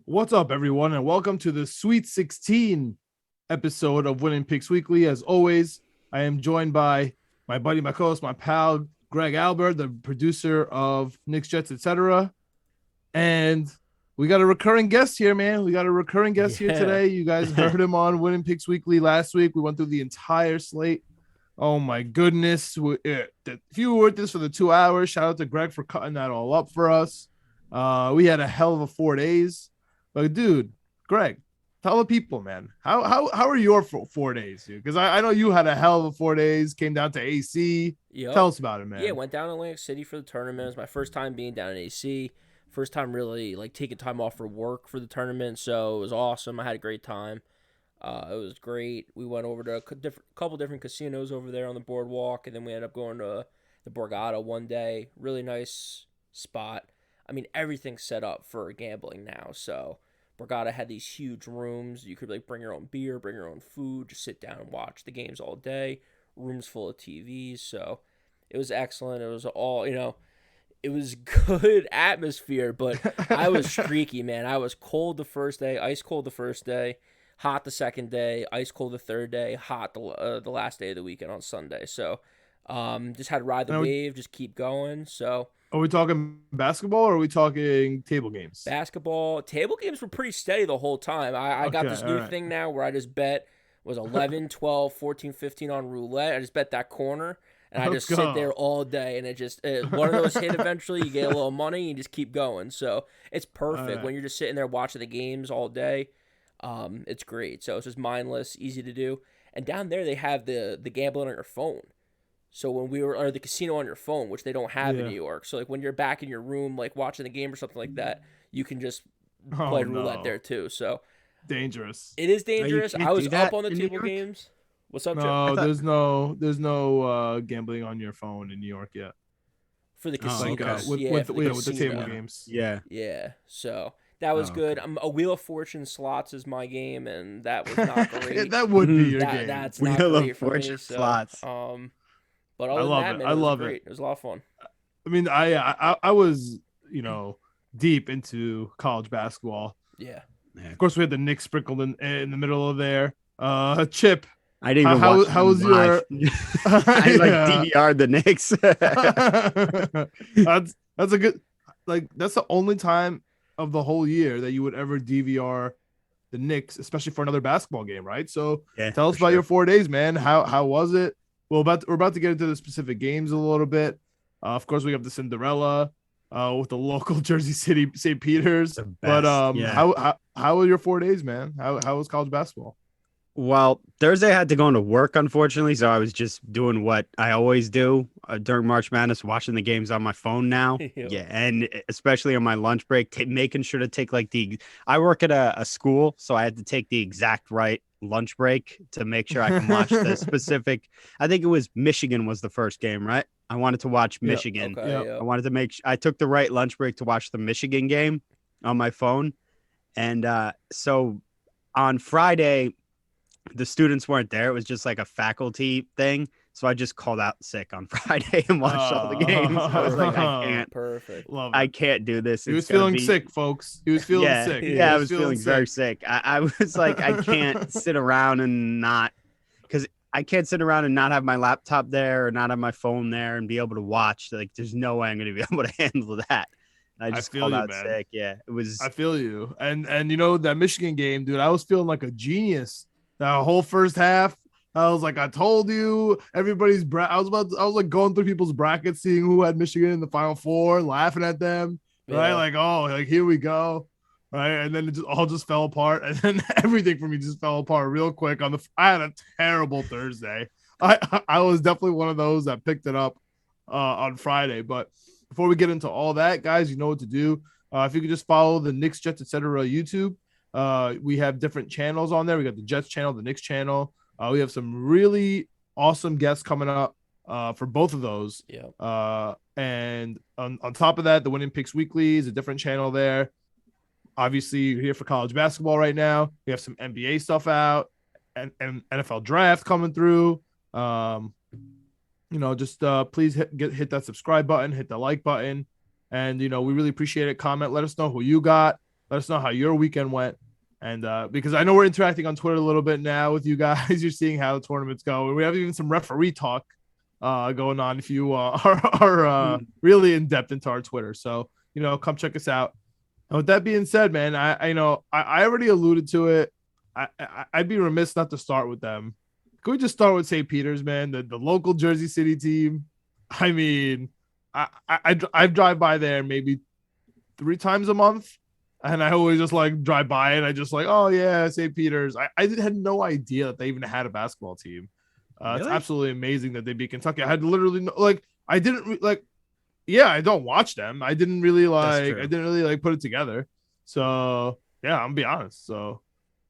What's up, everyone, and welcome to the Sweet 16 episode of Winning Picks Weekly. As always, I am joined by my buddy, my co-host, my pal, Greg Albert, the producer of Knicks, Jets, etc. And we got a recurring guest here, man. We got a recurring guest here today. You guys heard him on Winning Picks Weekly last week. We went through the entire slate. Oh, my goodness. If you were with this for the 2 hours, shout out to Greg for cutting that all up for us. We had a hell of a 4 days. But dude, Greg, tell the people, man, how are your 4 days, dude? Because I know you had a hell of a 4 days, came down to AC. Yep. Tell us about it, man. Yeah, went down to Atlantic City for the tournament. It was my first time being down in AC. First time really taking time off for work for the tournament, so it was awesome. I had a great time. It was great. We went over to a couple different casinos over there on the boardwalk, and then we ended up going to the Borgata one day. Really nice spot. I mean, everything's set up for gambling now, so Borgata had these huge rooms. You could bring your own beer, bring your own food, just sit down and watch the games all day. Rooms full of TVs, so it was excellent. It was all, it was good atmosphere, but I was streaky, man. I was cold the first day, ice cold the first day, hot the second day, ice cold the third day, hot the last day of the weekend on Sunday. So just had to ride the wave, just keep going. So are we talking basketball or are we talking table games? Basketball. Table games were pretty steady the whole time. I got this new thing now where I just bet was 11, 12, 14, 15 on roulette. I just bet that corner, and I just sit there all day, and one of those hit eventually, you get a little money, and you just keep going. So it's perfect when you're just sitting there watching the games all day. It's great. So it's just mindless, easy to do. And down there, they have the gambling on your phone. So when we were, or the casino on your phone, which they don't have in New York. So when you're back in your room, watching the game or something like that, you can just play roulette there too. So dangerous. It is dangerous. I was up on the table games. What's up, Joe? No, there's no gambling on your phone in New York yet. For the casino, with the table games. Yeah. So that was good. A Wheel of Fortune slots is my game, and that was not great. That would be your game. That's not great for me. Slots. But other than that, man, it was great. It was a lot of fun. I mean, I was, deep into college basketball. Yeah. Of course, we had the Knicks sprinkled in the middle of there. Chip, I didn't even watch how was your? I DVR'd the Knicks. That's a good. That's the only time of the whole year that you would ever DVR the Knicks, especially for another basketball game, right? So tell us about your 4 days, man. How was it? Well, we're about to get into the specific games a little bit. Of course, we have the Cinderella with the local Jersey City St. Peter's. But how were your 4 days, man? How was college basketball? Well, Thursday I had to go into work, unfortunately, so I was just doing what I always do during March Madness, watching the games on my phone now. Yeah, and especially on my lunch break, making sure to take I work at a school, so I had to take the exact right lunch break to make sure I can watch the specific. I think it was Michigan was the first game, right? I wanted to watch Michigan. I wanted to I took the right lunch break to watch the Michigan game on my phone. And so on Friday, the students weren't there. It was just like a faculty thing. So I just called out sick on Friday and watched all the games. I was like, I can't. Perfect. I can't do this. He was feeling sick, folks. He was feeling sick. Yeah, I was feeling very sick. I was like, I can't sit around and not, because I can't sit around and not have my laptop there or not have my phone there and be able to watch. There's no way I'm going to be able to handle that. I just called out sick. Yeah, it was. I feel you. And that Michigan game, dude, I was feeling like a genius. That whole first half, I was like, I told you, everybody's I was going through people's brackets, seeing who had Michigan in the Final Four, laughing at them, right? Here we go, right? And then it all just fell apart, and then everything for me just fell apart real quick. I had a terrible Thursday. I was definitely one of those that picked it up on Friday. But before we get into all that, guys, you know what to do. If you could just follow the Knicks, Jets, etc. YouTube. We have different channels on there. We got the Jets channel, the Knicks channel. We have some really awesome guests coming up for both of those. Yeah. And on top of that, the Winning Picks Weekly is a different channel there. Obviously, you're here for college basketball right now. We have some NBA stuff out and NFL draft coming through. Just please hit that subscribe button, hit the like button. And, we really appreciate it. Comment, let us know who you got. Let us know how your weekend went. And because I know we're interacting on Twitter a little bit now with you guys, you're seeing how the tournaments go. And we have even some referee talk going on if you are really in depth into our Twitter. So, come check us out. And with that being said, man, I already alluded to it. I'd be remiss not to start with them. Can we just start with St. Peter's, man, the local Jersey City team? I mean, I drive by there maybe 3 times a month. And I always just like drive by and I just like, oh yeah, St. Peter's. I had no idea that they even had a basketball team. Really? It's absolutely amazing that they beat Kentucky. I had literally I didn't yeah, I don't watch them. I didn't really put it together. So yeah, I'm gonna be honest. So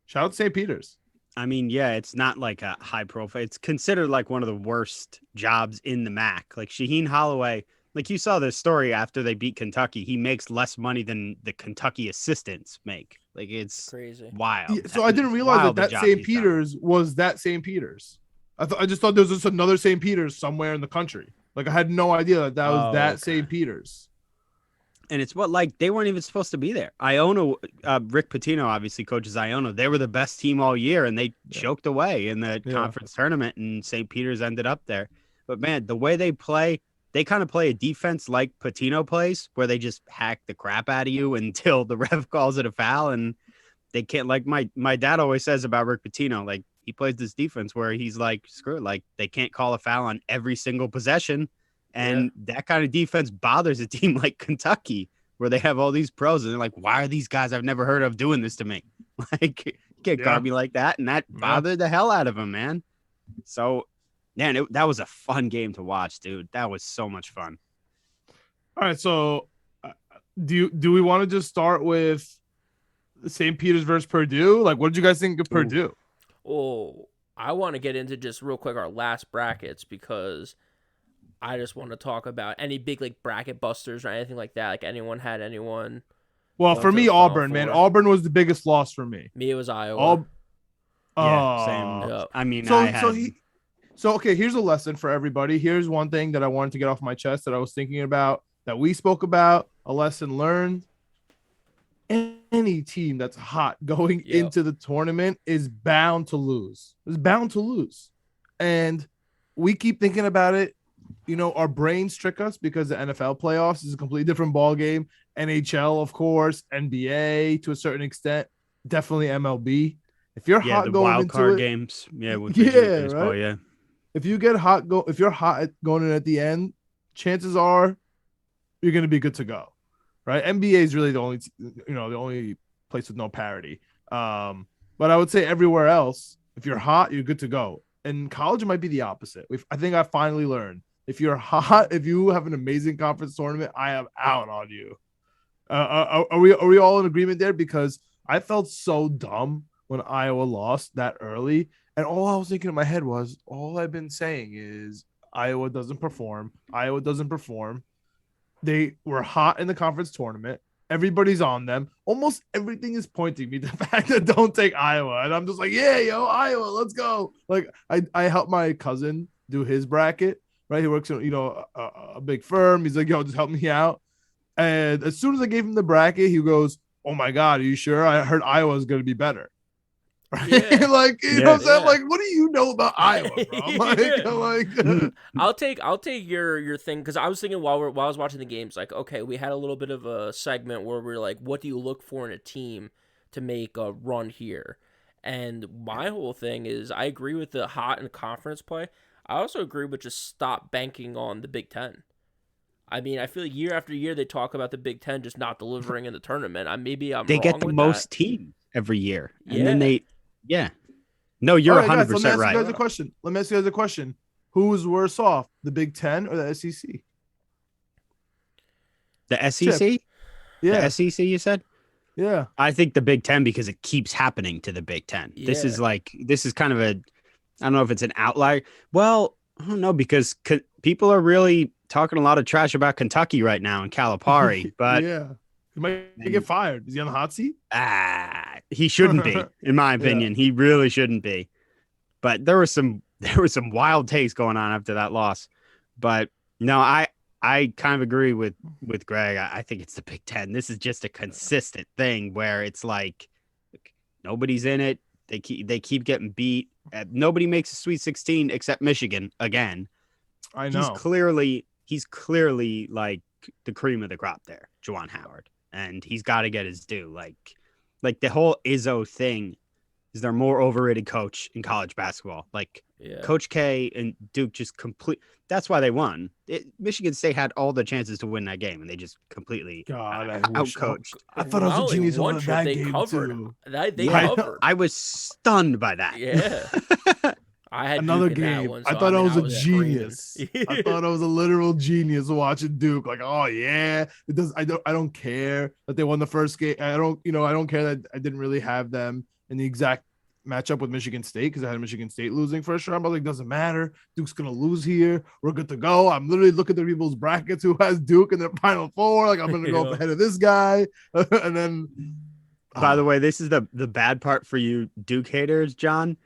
shout out to St. Peter's. I mean, yeah, it's not like a high profile. It's considered like one of the worst jobs in the MAC. Like Shaheen Holloway. Like you saw the story after they beat Kentucky, he makes less money than the Kentucky assistants make. Like it's crazy, wild. Yeah, so I didn't realize that St. Peter's was that St. Peter's. I just thought there was just another St. Peter's somewhere in the country. Like I had no idea that was that St. Peter's. And it's they weren't even supposed to be there. Iona, Rick Pitino obviously coaches Iona. They were the best team all year, and they choked away in the conference tournament. And St. Peter's ended up there. But man, the way they play. They kind of play a defense like Pitino plays, where they just hack the crap out of you until the ref calls it a foul. And they can't, like my dad always says about Rick Pitino, like he plays this defense where he's like, screw it, like they can't call a foul on every single possession. And that kind of defense bothers a team like Kentucky, where they have all these pros and they're like, why are these guys I've never heard of doing this to me? Like, you can't guard me like that. And that bothered the hell out of him, man. So, man, that was a fun game to watch, dude. That was so much fun. All right, so do we want to just start with St. Peter's versus Purdue? Like, what did you guys think of Purdue? Oh, I want to get into just real quick our last brackets because I just want to talk about any big like bracket busters or anything like that. Like anyone had anyone. Well, for me, Auburn, man. Auburn was the biggest loss for me. Me, it was Iowa. Same. Yep. I mean, So, okay, here's a lesson for everybody. Here's one thing that I wanted to get off my chest that I was thinking about, that we spoke about, a lesson learned. Any team that's hot going into the tournament is bound to lose. Is bound to lose. And we keep thinking about it. Our brains trick us because the NFL playoffs is a completely different ball game. NHL, of course, NBA to a certain extent, definitely MLB. If you're hot the going wild into card it, games, with baseball, right? If you get hot, if you're hot going in at the end, chances are you're going to be good to go, right? NBA is really the only place with no parity. But I would say everywhere else, if you're hot, you're good to go. In college, it might be the opposite. I think I finally learned if you're hot, if you have an amazing conference tournament, I am out on you. Are we all in agreement there? Because I felt so dumb when Iowa lost that early. And all I was thinking in my head was, all I've been saying is Iowa doesn't perform. Iowa doesn't perform. They were hot in the conference tournament. Everybody's on them. Almost everything is pointing me to the fact that don't take Iowa. And I'm just like, yeah, Iowa, let's go. Like I helped my cousin do his bracket, right? He works in, a big firm. He's like, just help me out. And as soon as I gave him the bracket, he goes, oh my God, are you sure? I heard Iowa is going to be better. Yeah. Like, you know what I'm saying? Like, what do you know about Iowa, bro? I'll take your thing, because I was thinking while I was watching the games, like, okay, we had a little bit of a segment where we're like, what do you look for in a team to make a run here? And my whole thing is, I agree with the hot and conference play. I also agree with just stop banking on the Big Ten. I mean, I feel like year after year they talk about the Big Ten just not delivering in the tournament. They get the most teams every year, and then No, you're 100% right. Let me ask you guys a question. Who's worse off, the Big Ten or the SEC? The SEC? Chip. Yeah. The SEC, you said? Yeah. I think the Big Ten, because it keeps happening to the Big Ten. Yeah. This is kind of I don't know if it's an outlier. Well, I don't know, because people are really talking a lot of trash about Kentucky right now and Calipari, but yeah. He might get fired. Is he on the hot seat? He shouldn't be, in my opinion. Yeah. He really shouldn't be. But there were some wild takes going on after that loss. But no, I I kind of agree with Greg. I think it's the Big Ten. This is just a consistent thing where it's like nobody's in it. They keep getting beat. Nobody makes a Sweet 16 except Michigan again. I know. He's clearly like the cream of the crop there, Juwan Howard, and he's got to get his due. Like the whole Izzo thing is their more overrated coach in college basketball. Like Coach K and Duke just that's why they won. Michigan State had all the chances to win that game, and they just completely outcoached. I thought I was a genius on that game covered. too. They covered. I was stunned by that. Yeah. I had another Duke game. In that one, so I thought I was a genius. I thought I was a literal genius watching Duke. Like, oh yeah, it does. I don't care that they won the first game. I don't care that I didn't really have them in the exact matchup with Michigan State because I had Michigan State losing first round. But like, doesn't matter. Duke's gonna lose here. We're good to go. I'm literally looking at people's brackets who has Duke in their Final Four. Like, I'm gonna go up ahead of this guy, and then. By the way, this is the bad part for you Duke haters, John.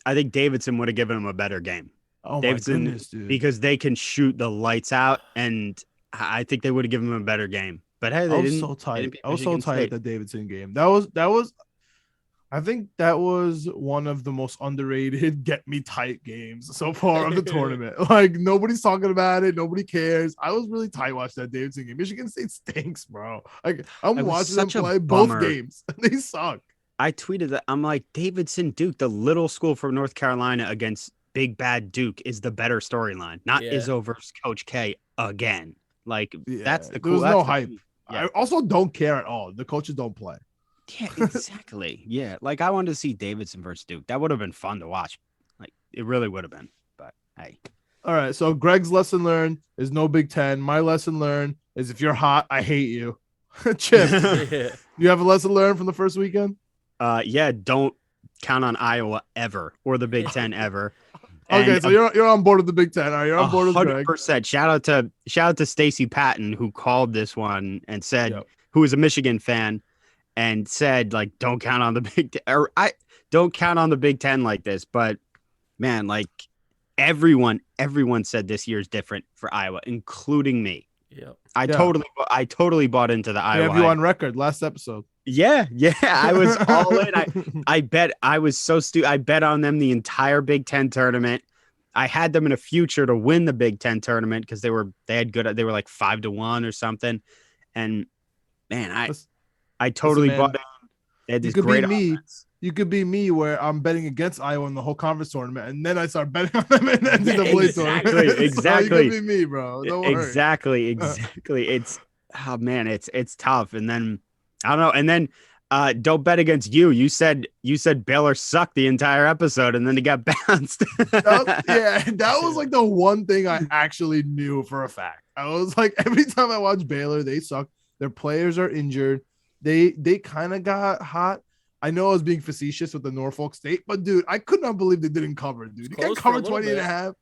I think Davidson would have given him a better game. Oh Davidson, my goodness, dude. because they can shoot the lights out, and I think they would have given him a better game. But hey, I was so tight. I was so tight at the Davidson game. That was. I think that was one of the most underrated get me tight games so far of the tournament. Like nobody's talking about it. Nobody cares. I was really tight watching that Davidson game. Michigan State stinks, bro. Like I'm watching them play both games. They suck. I tweeted that. I'm like, Davidson Duke, the little school from North Carolina against big bad Duke is the better storyline, not Izzo versus Coach K again. Like that's the cool. There's no hype. Yeah. I also don't care at all. The coaches don't play. Yeah, exactly. Yeah, like I wanted to see Davidson versus Duke. That would have been fun to watch. Like it really would have been. But hey. All right. So Greg's lesson learned is no Big Ten. My lesson learned is if you're hot, I hate you. Chip, you have a lesson learned from the first weekend? Don't count on Iowa ever or the Big Ten ever. Okay, so you're on board with the Big Ten. All right, you're on board with Greg. 100%. Shout out to Stacey Patton who called this one and said, who is a Michigan fan, and said like, don't count on the Big Ten, or I don't count on the Big Ten like this. But man, like everyone said this year's different for Iowa, including me. Yeah, I totally bought into the Iowa. We have you on record last episode. Yeah, I was all in. I bet I was so stupid. I bet on them the entire Big Ten tournament. I had them in a future to win the Big Ten tournament because they were like 5-1 or something. And man, I totally bought it. They had this great offense. You could be me where I'm betting against Iowa in the whole conference tournament, and then I start betting on them in the NCAA tournament. Exactly. So you could be me, bro. Don't worry. Exactly. It's it's tough. And then I don't know. And then don't bet against you. You said Baylor sucked the entire episode, and then he got bounced. That was like the one thing I actually knew for a fact. I was like, every time I watch Baylor, they suck. Their players are injured. They kind of got hot. I know I was being facetious with the Norfolk State, but dude, I could not believe they didn't cover, dude. You can't cover 20 and a half.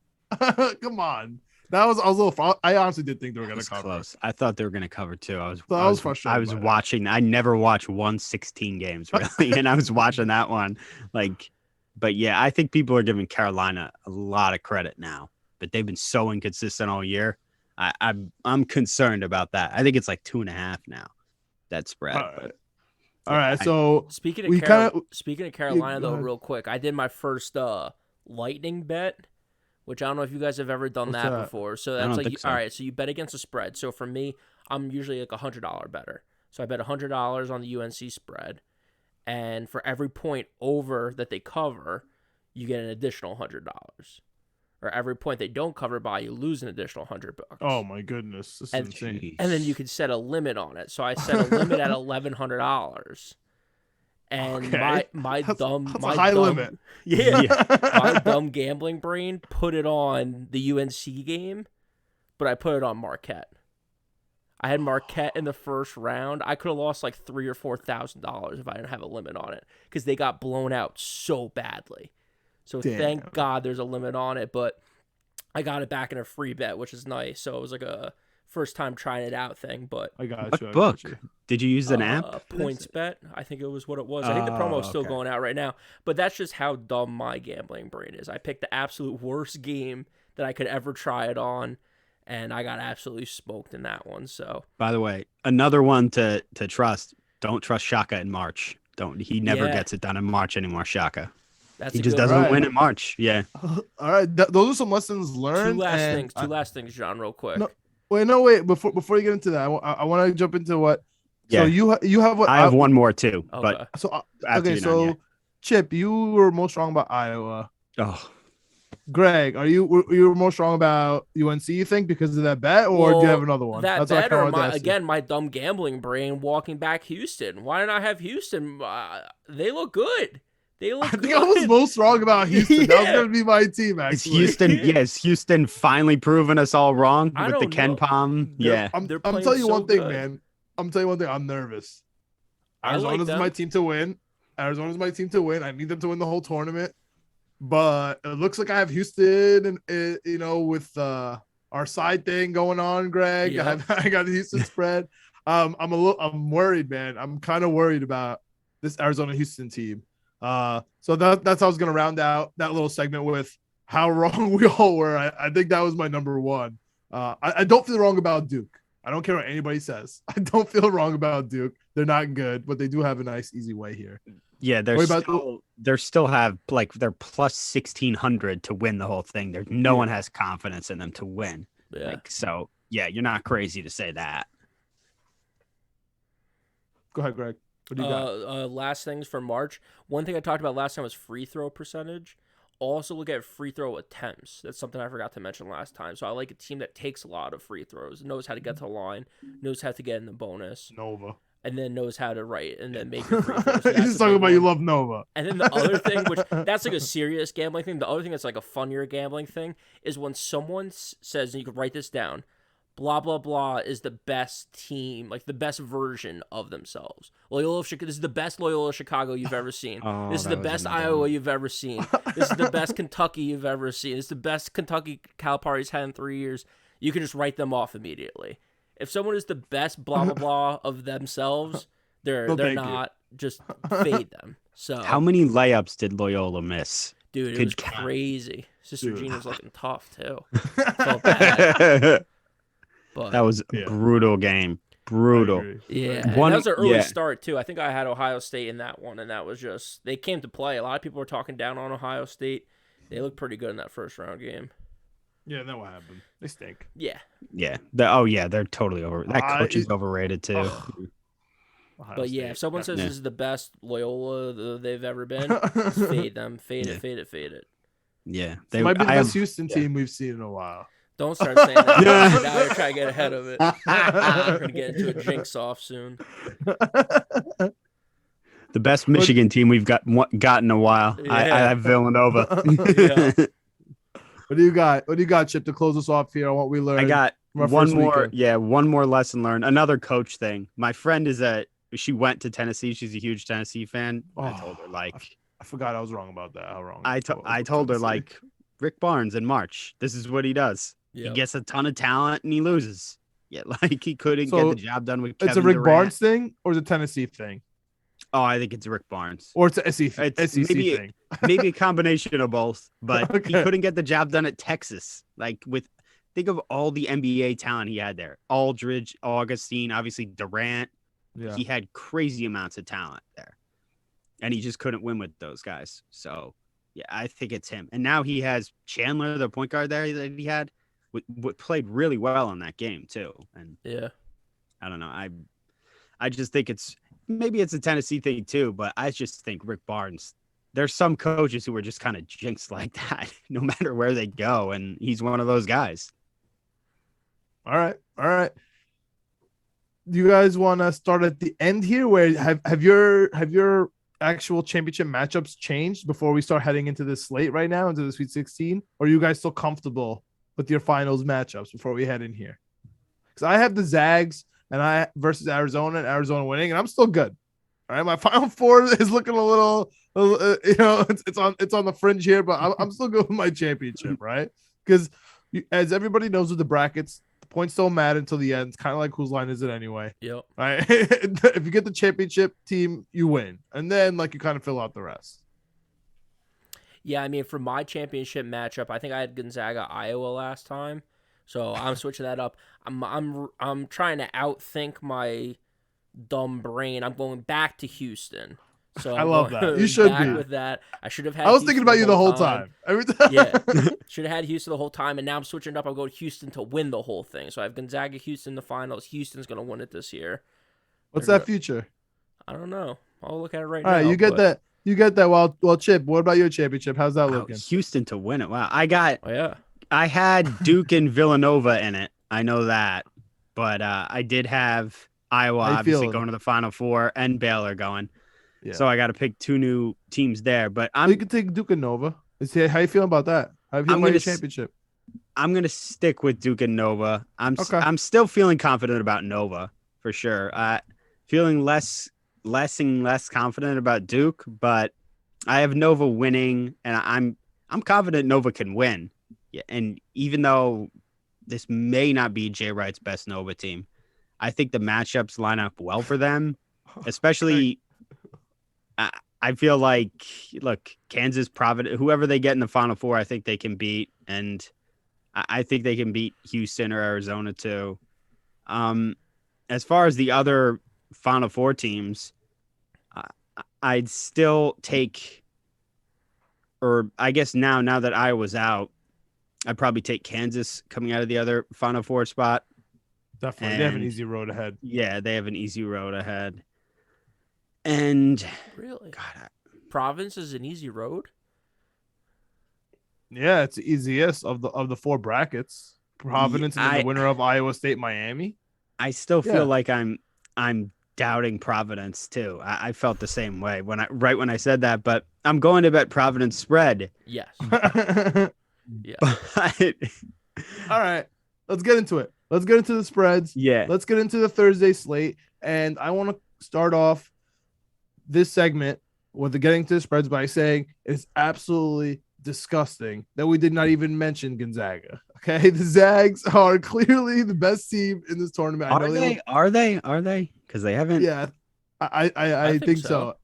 Come on. I was a little. I honestly did think they were going to cover. Close. I thought they were going to cover too. I was frustrated. I was watching. I never watched 116 games really, and I was watching that one. But yeah, I think people are giving Carolina a lot of credit now, but they've been so inconsistent all year. I'm concerned about that. I think it's like 2.5 now. That spread. All right. So speaking of Carolina though, real quick, I did my first lightning bet, which I don't know if you guys have ever done that before. So that's like, all right, so you bet against a spread. So for me, I'm usually like $100 better. So I bet $100 on the UNC spread. And for every point over that they cover, you get an additional $100. Or every point they don't cover by, you lose an additional $100. Oh my goodness. This is insane. And then you can set a limit on it. So I set a limit at $1,100. And my dumb limit. My dumb gambling brain put it on the UNC game, but I put it on Marquette. I had Marquette in the first round. I could have lost like $3,000 or $4,000 if I didn't have a limit on it because they got blown out so badly. So thank God there's a limit on it, but I got it back in a free bet, which is nice. So it was like a first time trying it out thing. But I got what book? Did you use an app? Points Bet, I think it was what it was. I think the promo is still going out right now. But that's just how dumb my gambling brain is. I picked the absolute worst game that I could ever try it on, and I got absolutely smoked in that one. So By the way, another one to trust. Don't trust Shaka in March. Don't. He never gets it done in March anymore. Shaka. that's He a just good doesn't one. win in March. Yeah. All right, those are some lessons learned. Two last things, John, real quick. Wait. Before you get into that, I want to jump into what. Yeah. So you have what? I have one more too. Okay. But So after you're done, yeah. Chip, you were most wrong about Iowa. Oh, Greg, were you more strong about UNC? You think because of that bet, or do you have another one? That That's bet, what I or wanted to ask you. my dumb gambling brain walking back Houston. Why didn't I have Houston? They look good. They look I think good. I was most wrong about Houston. That was Yeah. going to be my team, actually. is Houston? Is Houston finally proving us all wrong I with the don't Ken know. Palm? They're- Yeah. I'm They're telling playing you so one thing, good. man. I'm telling you one thing. I'm nervous. I like Arizona's them. my team to win. Arizona's my team to win. I need them to win the whole tournament. But it looks like I have Houston, and with our side thing going on, Greg. Yep. I got the Houston spread. I'm worried, man. I'm kind of worried about this Arizona Houston team. So that's how I was gonna round out that little segment with how wrong we all were. I think that was my number one. I don't feel wrong about Duke. I don't care what anybody says. I don't feel wrong about Duke. They're not good, but they do have a nice, easy way here. Yeah, they're still have like they're plus 1,600 to win the whole thing. There's no one has confidence in them to win. Yeah. Like, so yeah, you're not crazy to say that. Go ahead, Greg. What do you got? Last things for March. One thing I talked about last time was free throw percentage. Also look at free throw attempts. That's something I forgot to mention last time. So I like a team that takes a lot of free throws, knows how to get to the line, knows how to get in the bonus, Nova. and then knows how to write and then make your free throws. So You're just talking about you love Nova. And then the other thing, which that's like a serious gambling thing. The other thing that's like a funnier gambling thing is when someone says, and you can write this down, blah, blah, blah is the best team, like the best version of themselves. Loyola of Chicago, this is the best Loyola Chicago you've ever seen. Oh, This is the best Iowa you've ever seen. This is the best Kentucky you've ever seen. This is the best Kentucky Calipari's had in 3 years. You can just write them off immediately. If someone is the best blah, blah, blah of themselves, they're not. Just fade them. So How many layups did Loyola miss? dude, it Could was count. crazy. Sister Dude. Gina's looking tough too. Felt bad. But That was a brutal game. Brutal. yeah, and One- that was an early yeah. start too. I think I had Ohio State in that one, and that was just they came to play. A lot of people were talking down on Ohio State. They looked pretty good in that first round game. Yeah, that what happened. They stink. Yeah, Yeah. They're totally over. That coach is overrated too. Ohio but yeah, State. if someone says Yeah. this is the best Loyola they've ever been, just fade them, fade it, fade it, fade it. Yeah. It might be the I best have- Houston team we've seen in a while. Don't start saying that. Yeah. Now you're trying to get ahead of it. We're gonna get into a jinx off soon. the best Michigan team we've got in a while. I Yeah. have Villanova. Yeah. What do you got? What do you got, Chip, to close us off here on what we learned? I got from our one first more. weekend? Yeah, one more lesson learned. Another coach thing. My friend she went to Tennessee. She's a huge Tennessee fan. I told her like I forgot I was wrong about that. How wrong? I told her like Rick Barnes in March. This is what he does. He Yep. gets a ton of talent and he loses. Yeah, like he couldn't So, get the job done with it's Kevin a Rick Durant. Barnes thing or is it a Tennessee thing? Oh, I think it's Rick Barnes. Or it's a SEC, It's SEC maybe- thing. Maybe a combination of both, but he Okay. couldn't get the job done at Texas. Like think of all the NBA talent he had there. Aldridge, Augustine, obviously Durant. Yeah. He had crazy amounts of talent there. And he just couldn't win with those guys. So, yeah, I think it's him. And now he has Chandler, the point guard there that he had, played really well in that game too. And Yeah. I don't know. I just think maybe it's a Tennessee thing too, but I just think Rick Barnes, there's some coaches who are just kind of jinxed like that, no matter where they go. And he's one of those guys. All right. Do you guys want to start at the end here? Where have your actual championship matchups changed before we start heading into this slate right now, into the Sweet 16? Or are you guys still comfortable with your finals matchups before we head in here? Because I have the Zags and versus Arizona and Arizona winning, and I'm still good. All right, my Final Four is looking a little it's on the fringe here, but I'm still good with my championship, right? Because as everybody knows with the brackets, the points don't matter until the end. It's kind of like whose line is it anyway? Yep. Right? If you get the championship team, you win, and then you kind of fill out the rest. Yeah, I mean, for my championship matchup, I think I had Gonzaga, Iowa last time. So I'm switching that up. I'm trying to outthink my dumb brain. I'm going back to Houston. So I I'm love that. You going should back be. with that. I should have had I was thinking Houston about you the whole time. Every time. Yeah. Should have had Houston the whole time, and now I'm switching it up. I'll go to Houston to win the whole thing. So I have Gonzaga, Houston in the finals. Houston's going to win it this year. What's that future? I don't know. I'll look at it right now. now. All right, you get that. You get that. Well, Chip, what about your championship? How's that looking? Houston to win it. Wow. I had Duke and Villanova in it. I know that. But I did have Iowa obviously going to the Final Four and Baylor going. Yeah. So I got to pick two new teams there. But you can take Duke and Nova. How you feeling about that? How you feeling about your championship? I'm going to stick with Duke and Nova. I'm still feeling confident about Nova for sure. Feeling less and less confident about Duke, but I have Nova winning, and I'm confident Nova can win. Yeah, and even though this may not be Jay Wright's best Nova team, I think the matchups line up well for them, especially. I feel like, look, Kansas, Providence, whoever they get in the Final Four, I think they can beat, and I think they can beat Houston or Arizona too. As far as the other Final Four teams, I'd still take, or I guess now that Iowa's out, I'd probably take Kansas coming out of the other Final Four spot. Definitely. They have an easy road ahead. Yeah, they have an easy road ahead. And really, Province is an easy road. Yeah, it's the easiest of the four brackets. Providence and the winner of Iowa State, Miami. I still feel like I'm doubting Providence too. I felt the same way when I said that, but I'm going to bet Providence spread. Yes. Yeah. All right, let's get into it. Let's get into the spreads. Yeah. Let's get into the Thursday slate, and I want to start off this segment with getting to the spreads by saying it's absolutely disgusting that we did not even mention Gonzaga. Okay, the Zags are clearly the best team in this tournament. Are they? Because they haven't. Yeah, I think so.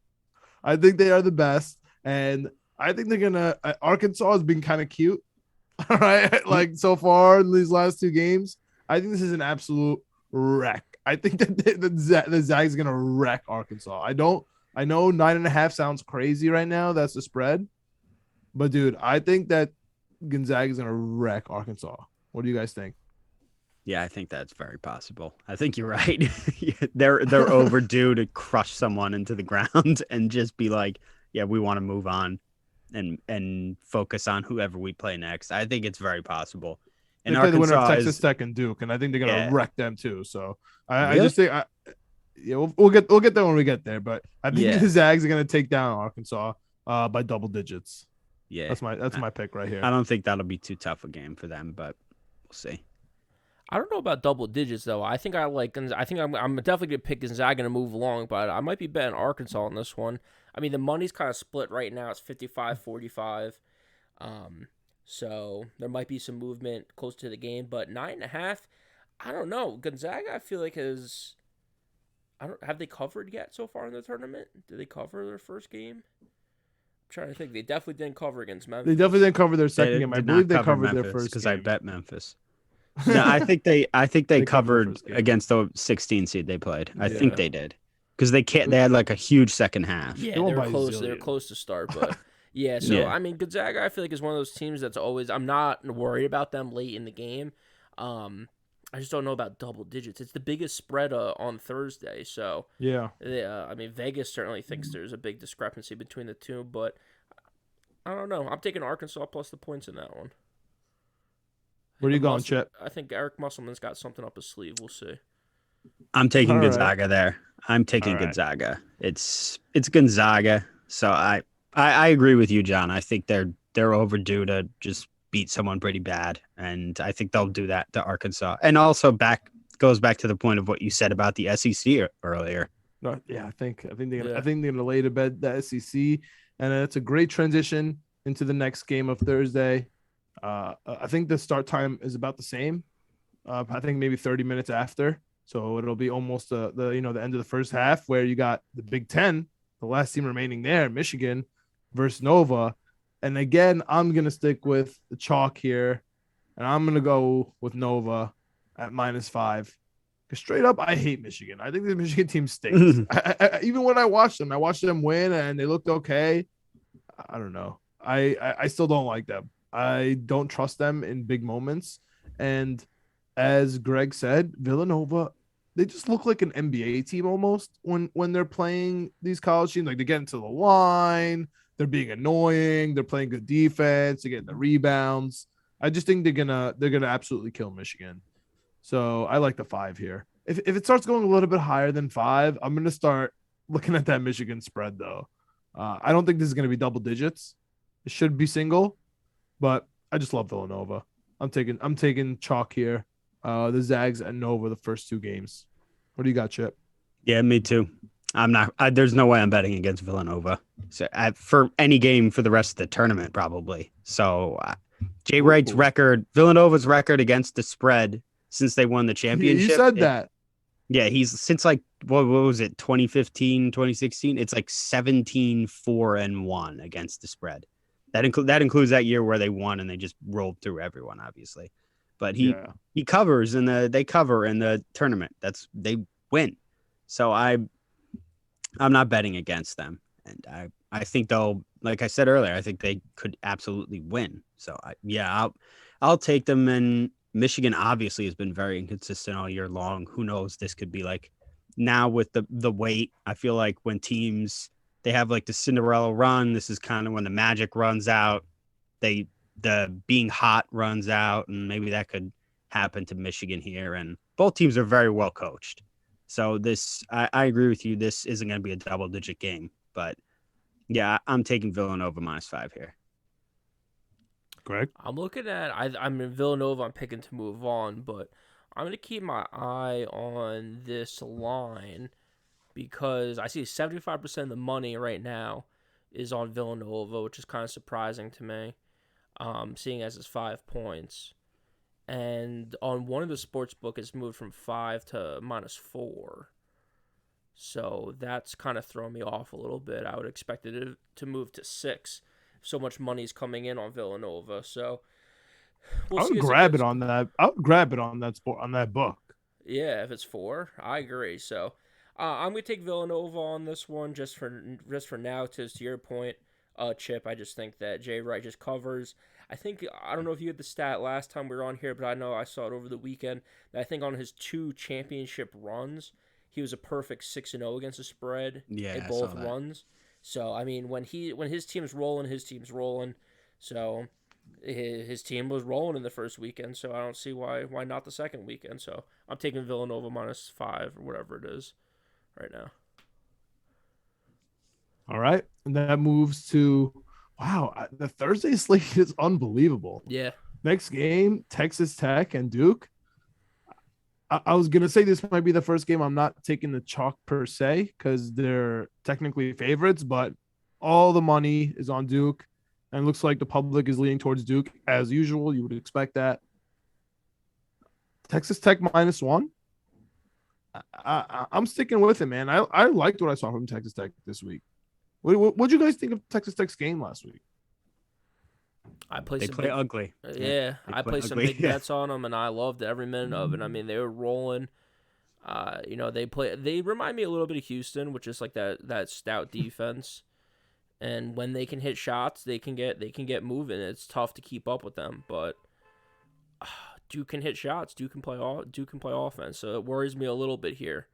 I think they are the best, and I think they're gonna. Arkansas has been kind of cute. All right, like so far in these last two games, I think this is an absolute wreck. I think that the Zags are gonna wreck Arkansas. I know 9.5 sounds crazy right now. That's the spread. But, dude, I think that Gonzaga is going to wreck Arkansas. What do you guys think? Yeah, I think that's very possible. I think you're right. They're overdue to crush someone into the ground and just be like, yeah, we want to move on and focus on whoever we play next. I think it's very possible. And they play the winner of Texas Tech and Duke, and I think they're going to wreck them too. So I just think we'll get there when we get there, but I think the Zags are going to take down Arkansas by double digits. Yeah, that's my pick right here. I don't think that'll be too tough a game for them, but we'll see. I don't know about double digits though. I think I'm definitely gonna pick Gonzaga to move along, but I might be betting Arkansas on this one. I mean, the money's kind of split right now. It's 55-45. So there might be some movement close to the game, but 9.5. I don't know. Gonzaga, I feel like have they covered yet so far in the tournament? Did they cover their first game? I'm trying to think. They definitely didn't cover against Memphis. They definitely didn't cover their second game. I believe they covered their first because game. I bet Memphis. No, I think they covered against the 16 seed they played. I think they did because they had like a huge second half. Yeah, they were close. They were close to start, but yeah. So I mean, Gonzaga, I feel like is one of those teams that's always. I'm not worried about them late in the game. I just don't know about double digits. It's the biggest spread on Thursday, so I mean, Vegas certainly thinks there's a big discrepancy between the two, but I don't know. I'm taking Arkansas plus the points in that one. Where are you going, Chip? I think Eric Musselman's got something up his sleeve. We'll see. I'm taking Gonzaga there. I'm taking Gonzaga. It's Gonzaga, so I agree with you, John. I think they're overdue to just beat someone pretty bad, and I think they'll do that to Arkansas. And also goes back to the point of what you said about the SEC earlier. No, yeah, I think they're gonna lay to bed the SEC, and it's a great transition into the next game of Thursday. I think the start time is about the same. I think maybe 30 minutes after, so it'll be almost the end of the first half where you got the Big Ten, the last team remaining there, Michigan versus Nova. And again, I'm going to stick with the chalk here. and I'm gonna go with Nova at -5. Because straight up, I hate Michigan. I think the Michigan team stinks. Even when I watched them win, and they looked okay. I don't know. I still don't like them. I don't trust them in big moments. And as Greg said, Villanova, they just look like an NBA team almost when they're playing these college teams. Like they get into the line, they're being annoying, they're playing good defense, they're getting the rebounds. I just think they're gonna absolutely kill Michigan. So I like the 5 here. If it starts going a little bit higher than 5, I'm gonna start looking at that Michigan spread though. I don't think this is gonna be double digits. It should be single, but I just love Villanova. I'm taking chalk here. The Zags and Nova the first 2 games. What do you got, Chip? Yeah, me too. I'm not. There's no way I'm betting against Villanova. So for any game for the rest of the tournament, probably. So Jay Wright's record, Villanova's record against the spread since they won the championship. You said that. Yeah, he's since like what was it, 2015, 2016? It's like 17-4-1 against the spread. That includes that year where they won and they just rolled through everyone, obviously. But he covers they cover in the tournament. They win. So I'm not betting against them. And I think they'll, like I said earlier, I think they could absolutely win. So I'll take them. And Michigan obviously has been very inconsistent all year long. Who knows? This could be like now with the weight. I feel like when teams, they have like the Cinderella run, this is kind of when the magic runs out. The being hot runs out, and maybe that could happen to Michigan here. And both teams are very well coached. So I agree with you. This isn't going to be a double-digit game. But, yeah, I'm taking Villanova -5 here. Greg? I'm looking at I'm in Villanova. I'm picking to move on, but I'm going to keep my eye on this line because I see 75% of the money right now is on Villanova, which is kind of surprising to me, seeing as it's 5 points. And on one of the sports book, it's moved from 5 to -4. So that's kind of thrown me off a little bit. I would expect it to move to 6. So much money's coming in on Villanova. So I would grab it on that. I would grab it on that book. Yeah, if it's 4, I agree. So I'm gonna take Villanova on this one just for now. To your point, Chip, I just think that Jay Wright just covers. I don't know if you had the stat last time we were on here, but I know I saw it over the weekend. That I think on his 2 championship runs, he was a perfect 6-0 against the spread in both runs. So I mean, when his team's rolling, his team's rolling. So his team was rolling in the first weekend. So I don't see why not the second weekend. So I'm taking Villanova -5 or whatever it is right now. All right, and that moves to the Thursday slate is unbelievable. Yeah. Next game, Texas Tech and Duke. I was going to say this might be the first game I'm not taking the chalk per se because they're technically favorites, but all the money is on Duke, and it looks like the public is leaning towards Duke as usual. You would expect that. Texas Tech -1. I'm sticking with it, man. I liked what I saw from Texas Tech this week. What'd you guys think of Texas Tech's game last week? They play ugly. Yeah, I played some big bets on them, and I loved every minute of it. I mean, they were rolling. They remind me a little bit of Houston, which is like that stout defense. And when they can hit shots, they can get moving. It's tough to keep up with them, but Duke can hit shots. Duke can play offense. So it worries me a little bit here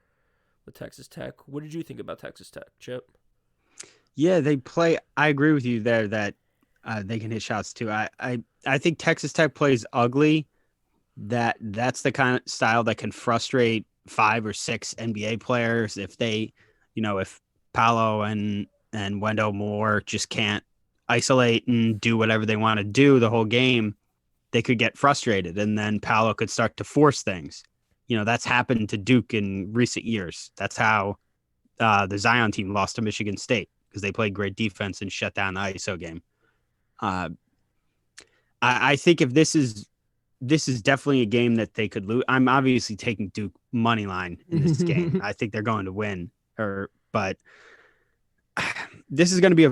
with Texas Tech. What did you think about Texas Tech, Chip? Yeah, they play. I agree with you there that they can hit shots too. I think Texas Tech plays ugly. That's the kind of style that can frustrate 5 or 6 NBA players if if Paolo and Wendell Moore just can't isolate and do whatever they want to do the whole game. They could get frustrated, and then Paolo could start to force things. That's happened to Duke in recent years. That's how the Zion team lost to Michigan State because they played great defense and shut down the ISO game. I think if this is definitely a game that they could lose. I'm obviously taking Duke money line in this game. I think they're going to win. But this is going to be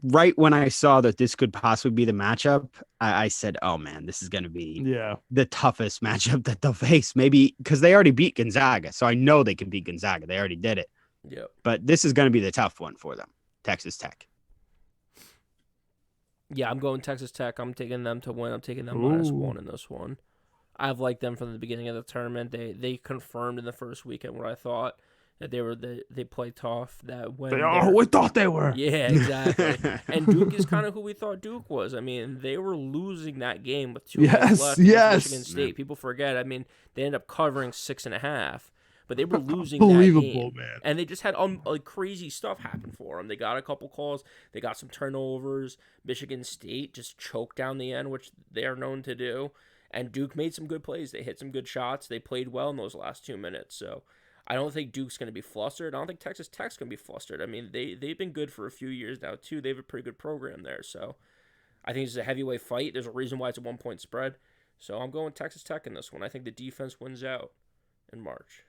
right when I saw that this could possibly be the matchup, I said, oh man, this is going to be the toughest matchup that they'll face. Maybe because they already beat Gonzaga. So I know they can beat Gonzaga. They already did it. Yep. But this is going to be the tough one for them. Texas Tech. Yeah, I'm going Texas Tech. I'm taking them to win. I'm taking them -1 in this one. I've liked them from the beginning of the tournament. They confirmed in the first weekend what I thought, that they play tough. That when we thought they were. Yeah, exactly. And Duke is kind of who we thought Duke was. I mean, they were losing that game with 2 minutes left against Michigan State. People forget. I mean, they ended up covering 6.5. But they were losing that game, man. And they just had crazy stuff happen for them. They got a couple calls. They got some turnovers. Michigan State just choked down the end, which they are known to do. And Duke made some good plays. They hit some good shots. They played well in those last 2 minutes. So I don't think Duke's going to be flustered. I don't think Texas Tech's going to be flustered. I mean, they've been good for a few years now, too. They have a pretty good program there. So I think it's a heavyweight fight. There's a reason why it's a 1-point spread. So I'm going Texas Tech in this one. I think the defense wins out in March.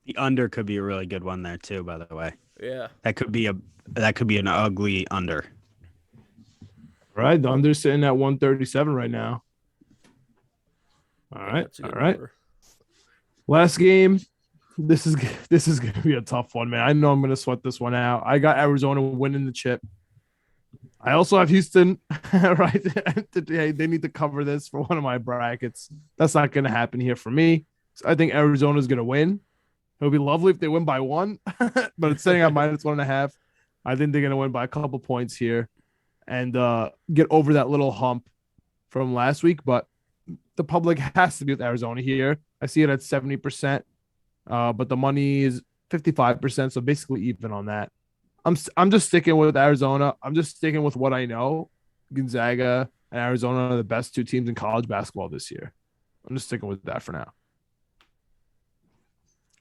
The under could be a really good one there too, by the way. Yeah. That could be an ugly under. Right. The under's sitting at 137 right now. All right. All right. Number. Last game. This is gonna be a tough one, man. I know I'm gonna sweat this one out. I got Arizona winning the chip. I also have Houston, right? They need to cover this for one of my brackets. That's not gonna happen here for me. So I think Arizona's gonna win. It would be lovely if they win by 1, but it's sitting at -1.5. I think they're going to win by a couple points here and get over that little hump from last week. But the public has to be with Arizona here. I see it at 70%, but the money is 55%, so basically even on that. I'm just sticking with Arizona. I'm just sticking with what I know. Gonzaga and Arizona are the best 2 teams in college basketball this year. I'm just sticking with that for now.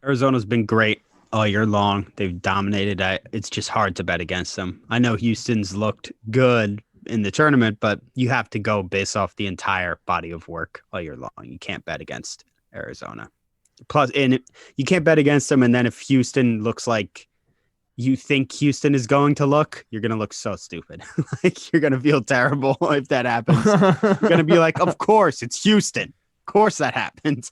Arizona's been great all year long. They've dominated. It's just hard to bet against them. I know Houston's looked good in the tournament, but you have to go based off the entire body of work all year long. You can't bet against Arizona. Plus, and you can't bet against them. And then if Houston looks like you think Houston is going to look, you're going to look so stupid. Like you're going to feel terrible if that happens. You're going to be like, of course, it's Houston. Of course that happened.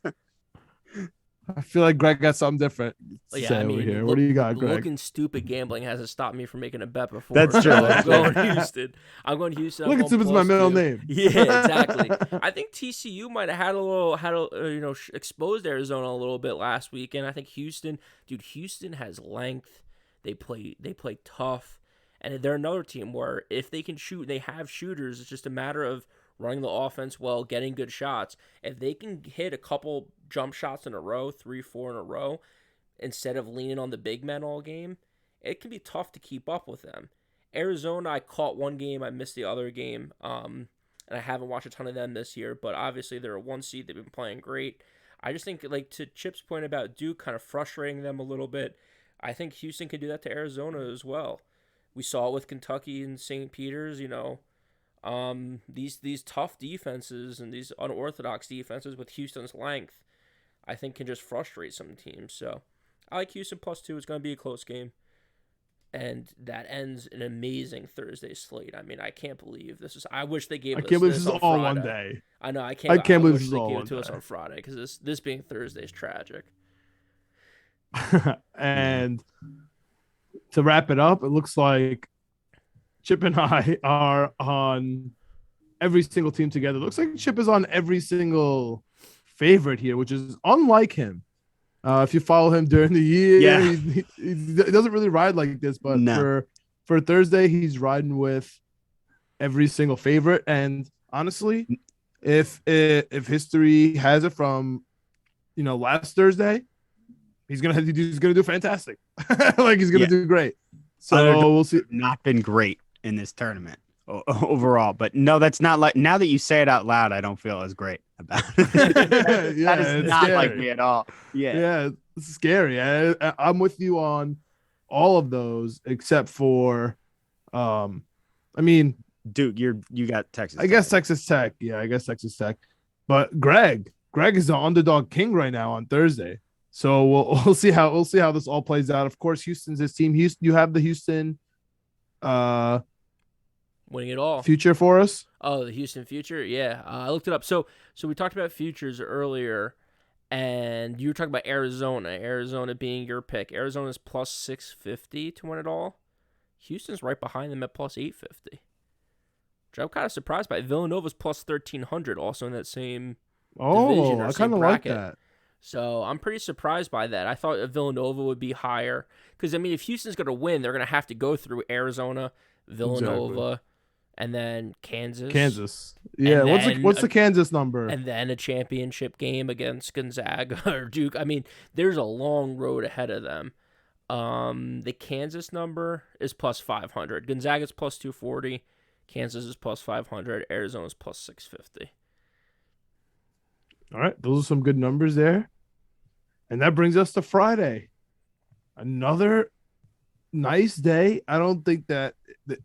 I feel like Greg got something different to say over here. What do you got, Greg? Looking stupid gambling hasn't stopped me from making a bet before. That's true. I'm going Houston. Looking stupid's my middle name. Yeah, exactly. I think TCU might have had exposed Arizona a little bit last week, and I think Houston has length. They play tough, and they're another team where if they can shoot, they have shooters. It's just a matter of running the offense well, getting good shots. If they can hit a couple jump shots in a row, 3-4 in a row, instead of leaning on the big men all game, it can be tough to keep up with them. Arizona, I caught one game, I missed the other game, and I haven't watched a ton of them this year, but obviously they're a 1 seed. They've been playing great. I just think, like to Chip's point about Duke kind of frustrating them a little bit, I think Houston can do that to Arizona as well. We saw it with Kentucky and St. Peter's, these tough defenses and these unorthodox defenses with Houston's length, I think can just frustrate some teams. So I like Houston +2. It's going to be a close game. And that ends an amazing Thursday slate. I mean, I can't believe this is. I wish they gave us. I can't believe this is all Friday. One day. I know. I can't believe this is all one day. They gave it to us on Friday because this being Thursday is tragic. And to wrap it up, it looks like Chip and I are on every single team together. It looks like Chip is on every single favorite here, which is unlike him. If you follow him during the year, he doesn't really ride like this. But for Thursday, he's riding with every single favorite. And honestly, if history has it from last Thursday, he's gonna do fantastic. Like he's gonna do great. So we'll see. Not been great in this tournament overall, but no, that's not like. Now that you say it out loud, I don't feel as great about it. That is not scary. Like me at all. Yeah, it's scary. I'm with you on all of those except for, Duke. You got Texas. I guess Texas Tech. Yeah, I guess Texas Tech. But Greg is the underdog king right now on Thursday. So we'll see how this all plays out. Of course, Houston's his team. You have the Houston winning it all. future for us? Oh, the Houston future? Yeah, I looked it up. So we talked about futures earlier, and you were talking about Arizona. Arizona being your pick. Arizona's plus 650 to win it all. Houston's right behind them at plus 850. Which I'm kind of surprised by. Villanova's plus 1,300, also in that same division or I same kind of like bracket. that. So I'm pretty surprised by that. I thought Villanova would be higher. Because, I mean, if Houston's going to win, they're going to have to go through Arizona, Villanova, and then Kansas. Yeah. And What's the Kansas number? And then a championship game against Gonzaga or Duke. I mean, there's a long road ahead of them. The Kansas number is plus 500. Gonzaga's plus 240. Kansas is plus 500. Arizona's plus 650. All right. Those are some good numbers there. And that brings us to Friday. Another nice day. I don't think that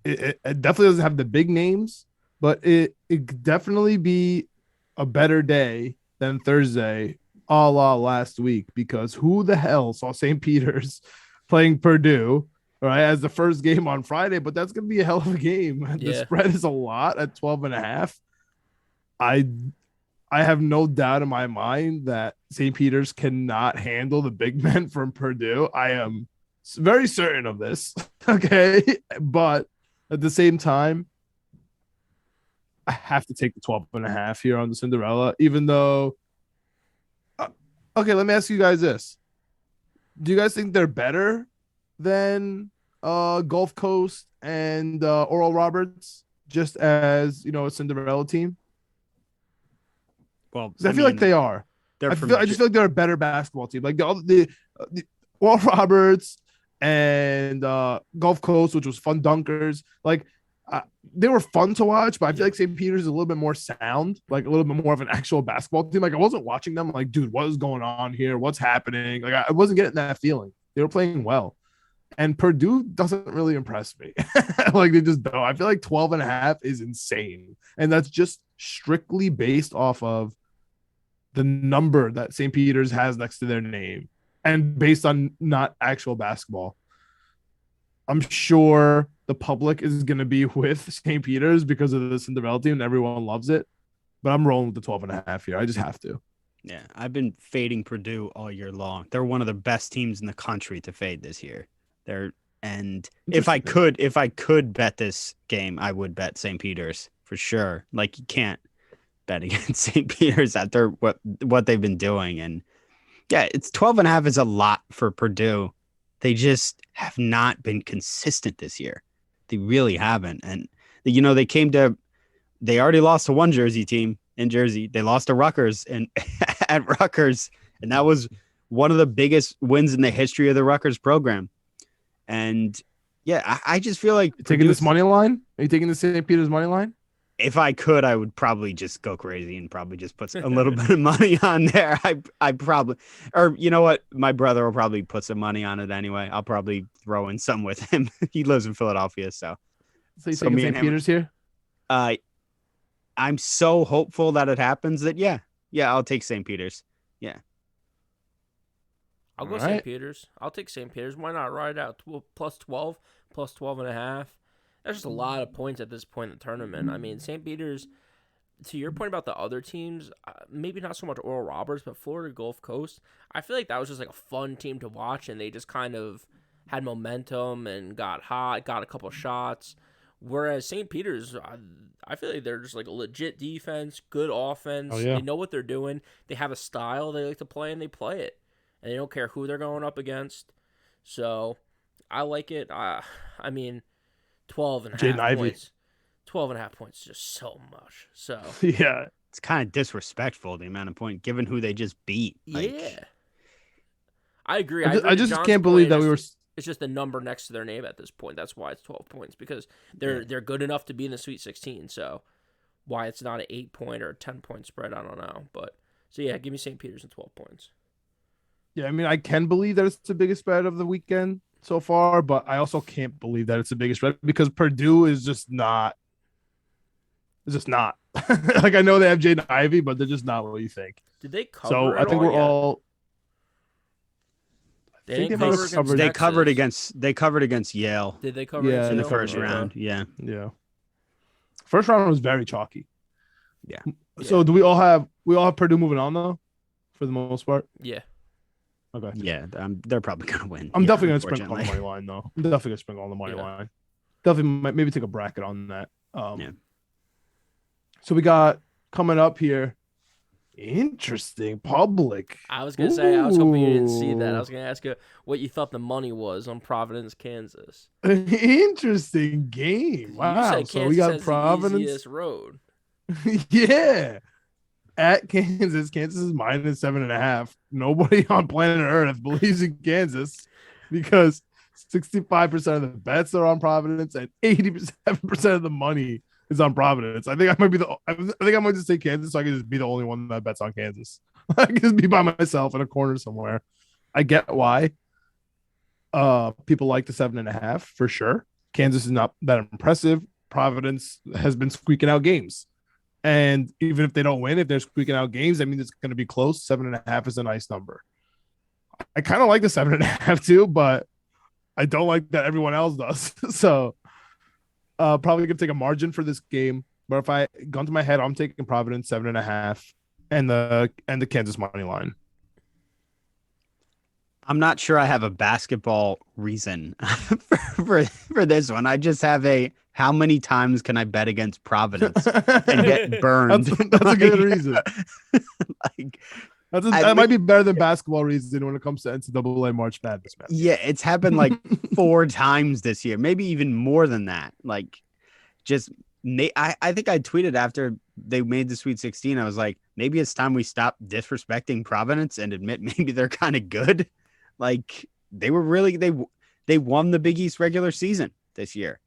it definitely doesn't have the big names, but it could definitely be a better day than Thursday, a la last week, because who the hell saw St. Peter's playing Purdue, right, as the first game on Friday? But that's going to be a hell of a game. Yeah. The spread is a lot at 12.5. I have no doubt in my mind that St. Peter's cannot handle the big men from Purdue. I am very certain of this. Okay. But at the same time, I have to take the 12.5 here on the Cinderella, even though. Okay, let me ask you guys this. Do you guys think they're better than Gulf Coast and Oral Roberts, just as, a Cinderella team? Well, I feel like they are. I just feel like they're a better basketball team. Like the Oral Roberts and Gulf Coast, which was fun dunkers. Like they were fun to watch, but I feel like St. Peter's is a little bit more sound, like a little bit more of an actual basketball team. Like I wasn't watching them like, dude, what is going on here? What's happening? Like I wasn't getting that feeling. They were playing well. And Purdue doesn't really impress me. Like they just don't. I feel like 12.5 is insane. And that's just strictly based off of the number that St. Peter's has next to their name and based on not actual basketball. I'm sure the public is going to be with St. Peter's because of the Cinderella team and everyone loves it. But I'm rolling with the 12.5 here. I just have to. Yeah, I've been fading Purdue all year long. They're one of the best teams in the country to fade this year. If I could bet this game, I would bet St. Peter's for sure. Like you can't bet against St. Peter's after what they've been doing. And yeah, it's 12.5 is a lot for Purdue. They just have not been consistent this year. They really haven't. And they already lost to one Jersey team in Jersey. They lost to Rutgers and at Rutgers. And that was one of the biggest wins in the history of the Rutgers program. And yeah, I just feel like taking this money line. Are you taking the St. Peter's money line? If I could, I would probably just go crazy and probably just put a little bit of money on there. I probably, or you know what? My brother will probably put some money on it anyway. I'll probably throw in some with him. He lives in Philadelphia, so you're taking St. Peter's here? I'm so hopeful that it happens that yeah, I'll take St. Peter's. Yeah. I'll go St. Peter's. I'll take St. Peter's. Why not ride out plus 12, plus 12.5? That's just a lot of points at this point in the tournament. I mean, St. Peter's, to your point about the other teams, maybe not so much Oral Roberts, but Florida Gulf Coast, I feel like that was just like a fun team to watch, and they just kind of had momentum and got hot, got a couple shots. Whereas St. Peter's, I feel like they're just like a legit defense, good offense. Oh, yeah. They know what they're doing. They have a style they like to play, and they play it. And they don't care who they're going up against. So I like it. I mean, 12.5 points. 12.5 points is just so much. So yeah, it's kind of disrespectful, the amount of points, given who they just beat. Yeah. I agree. I just can't believe that we were. It's just the number next to their name at this point. That's why it's 12 points, because they're good enough to be in the Sweet 16. So why it's not an 8-point or a 10-point spread, I don't know. But so yeah, give me St. Peter's and 12 points. Yeah, I mean, I can believe that it's the biggest spread of the weekend so far, but I also can't believe that it's the biggest spread because Purdue is just not. It's just not. Like, I know they have Jaden Ivey, but they're just not what you think. Did they cover So I think we're all. I They think didn't they might cover have against covered- They covered against Yale Did they cover Yeah, against in the Yale? first Okay. round. Yeah. Yeah. First round was very chalky. Yeah. So do we all have Purdue moving on though, for the most part? Yeah. Okay. Yeah, they're probably gonna win. I'm yeah, definitely gonna sprinkle on the unfortunately. money line though. I'm definitely gonna sprinkle on the money Yeah. line. Definitely might maybe take a bracket on that. Yeah. So we got coming up here. Interesting public. I was gonna say I was hoping you didn't see that. I Ooh. was gonna ask you what you thought the money was on Providence, Kansas. Interesting game. You Wow. said So Kansas we got has the Providence. easiest road. Yeah. At Kansas. Kansas is -7.5. Nobody on planet Earth believes in Kansas because 65% of the bets are on Providence and 87% of the money is on Providence. I think I might just say Kansas so I can just be the only one that bets on Kansas. I can just be by myself in a corner somewhere. I get why. People like the 7.5 for sure. Kansas is not that impressive. Providence has been squeaking out games. And even if they don't win, if they're squeaking out games, that means it's going to be close. 7.5 is a nice number. I kind of like the 7.5 too, but I don't like that everyone else does. So probably gonna take a margin for this game. But if I gun to my head, I'm taking Providence 7.5 and the Kansas money line. I'm not sure I have a basketball reason for this one. I just have how many times can I bet against Providence and get burned? That's a good reason. Like that might be better than basketball reason when it comes to NCAA March Madness. Man. Yeah, it's happened like 4 times this year, maybe even more than that. Like, I think I tweeted after they made the Sweet 16. I was like, maybe it's time we stop disrespecting Providence and admit maybe they're kind of good. Like they were really they won the Big East regular season this year,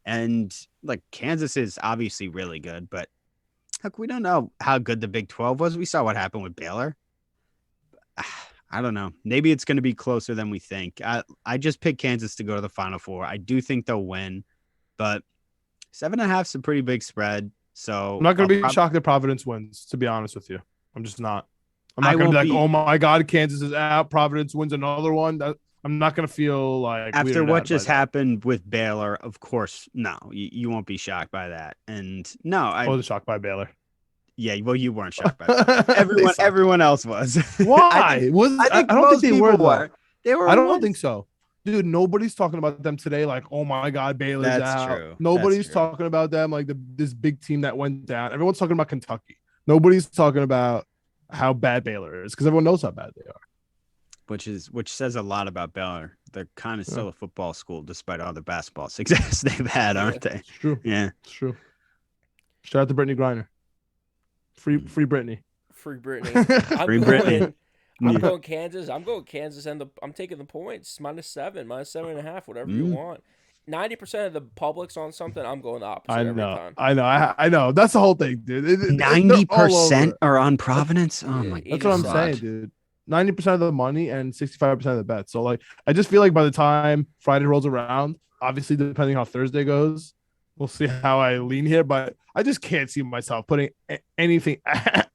and like Kansas is obviously really good, but heck, we don't know how good the Big 12 was. We saw what happened with Baylor. I don't know. Maybe it's going to be closer than we think. I just picked Kansas to go to the Final Four. I do think they'll win, but 7.5 is a pretty big spread. So I'm not going to be shocked that Providence wins, to be honest with you. I'm just not. I'm not going to be like, oh my God, Kansas is out. Providence wins another one. I'm not going to feel like after what just happened with Baylor, of course, no, you won't be shocked by that. And no, I was shocked by Baylor. Yeah, well, you weren't shocked by that. Everyone else was. Why? I don't think they were. They were. I don't think so. Dude, nobody's talking about them today like, oh my God, Baylor's out. That's true. Nobody's talking about them like this big team that went down. Everyone's talking about Kentucky. Nobody's talking about how bad Baylor is because everyone knows how bad they are. Which says a lot about Baylor. They're kind of still a football school despite all the basketball success they've had, aren't they? It's true. Yeah. It's true. Shout out to Brittany Griner. Free Brittany. Free Brittany. Free Brittany. I'm going Kansas. I'm going Kansas, and I'm taking the points -7, -7.5, whatever you want. 90% of the public's on something. I'm going the opposite every time. I know. That's the whole thing, dude. 90% are on Providence. Oh my! That's what I'm saying, dude. 90% of the money and 65% of the bets. So like, I just feel like by the time Friday rolls around, obviously depending how Thursday goes, we'll see how I lean here. But I just can't see myself putting anything